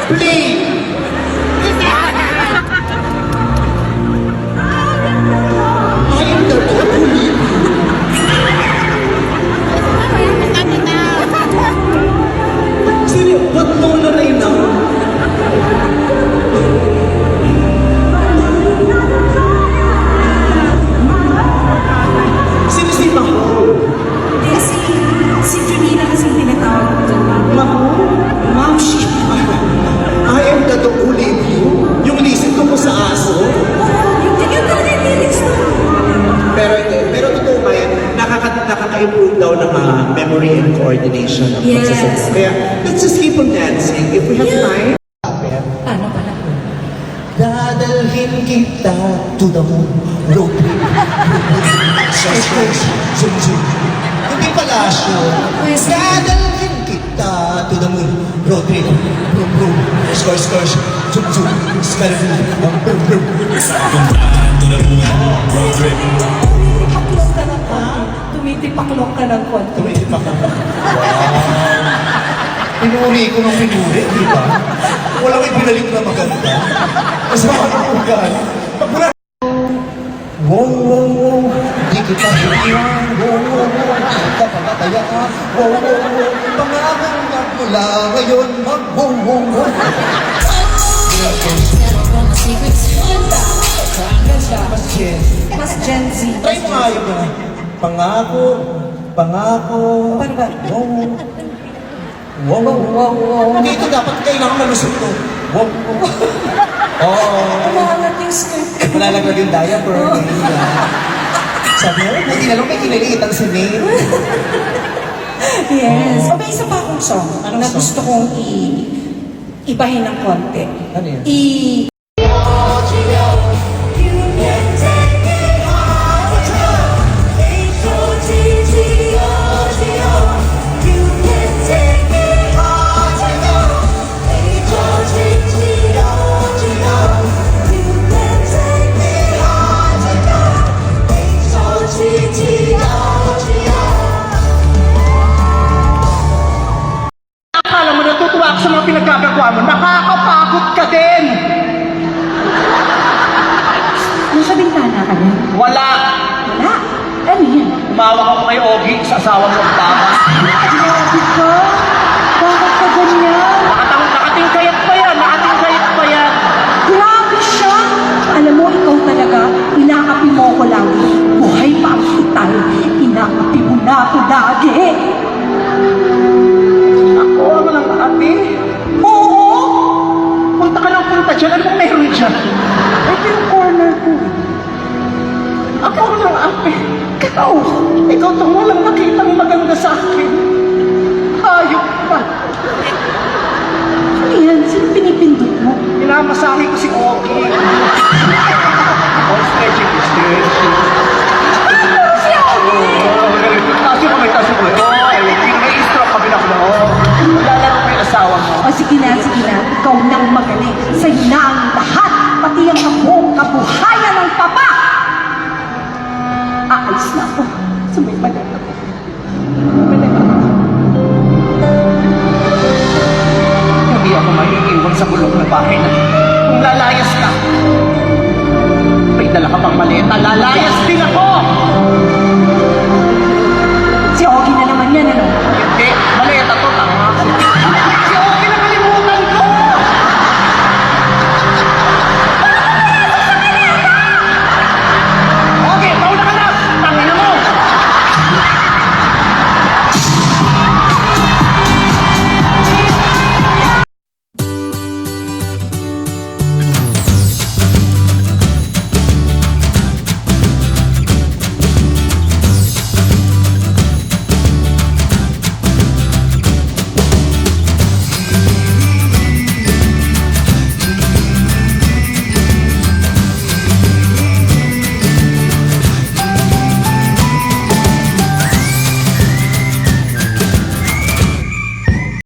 Please! I am the one who leave you. Seryo, ba't mo na rin na? Sino si Maho? Si Junina kasing tinatawag ko dyan. Maho? Ma'am, I am the dog who leave you? Yung lisit ko po sa aso? hindi ka talaga itilis mo. Pero totoo ba yan? Nakaka-improve daw ng memory and coordination ng Yes. pagsasagot. Kaya, let's just keep on dancing. If we have time. Paano pala? Dadalhin kita to the moon, road trip. Zoom, zoom. Hindi palasyo. Dadalhin kita to the moon, road trip. Boom, boom. Score, score. Zoom, zoom. Scaraboo. Boom, boom. Tumitipaklok ka ng konti. Tumitipak ka. Wow. Pinuri ko ng pinuri, di ba? Walang ibinalik na maganda. Mas makakapag ugali. Pagmula. Wow, wow, wow. Di kita iiwan. Wow, wow, wow. Di kita pamatayaan. Wow, wow, wow. Pangakong magmula ngayon. Wow, wow, wow. Mas Gen Z. Try mo nga yun na. Pangako. Pangako. Paano ba? Wow. Wow, wow, wow. Wow. Dito dapat kailangan malusot to. Wow. Oo. Umaangat yung skirt ko. Malalaglag yung diaper. Sabi mo, buti na lang may kinaliitan si Nate. Yes. O may isa pa akong song Anong na song? gusto kong ibahin ng konti. Ano yun? Akala mo natutuwa ako sa mga pinagkagagawa mo, nakakapagod ka din! Nasa bintana ka na? Wala! Wala. Ano yan? Umawak ako kay Ogie sa asawa mo ang baba. Grabe ka. Bakit ka ganyan? Nakatingkayat pa yan! Nakatingkayat pa yan! Grabe siya! Alam mo, ikaw talaga, inaapi mo ko lagi. Buhay pa ang ital, inaapi mo na ako lagi. Ako ang lang ate. Oo! Punta ka lang punta dyan. Ano bang meron dyan? Ito yung corner ko. Ako ang lang ate. Ikaw! Ikaw itong walang nakitang maganda sa akin. Hayop pa. Ano yan? Sino pinipindot mo? Minamasahe ko si Ogie. Oh, stretching, stretching. Si Ogie! Taas yung kamay, taas yung kamay. Oh, ay, pinag-i-stroke kami na ko na. Oh, lalaro ko yung asawa mo. O sige na. Ikaw nang magaling. Sa'yo na ang lahat. Pati ang kabuhayan ng papa. Aalis na ako. Sumipalit ako. Hindi ako maiiwan sa bulok na bahay na kung lalayas ka. May dala ka pang maleta, lalayas din ako!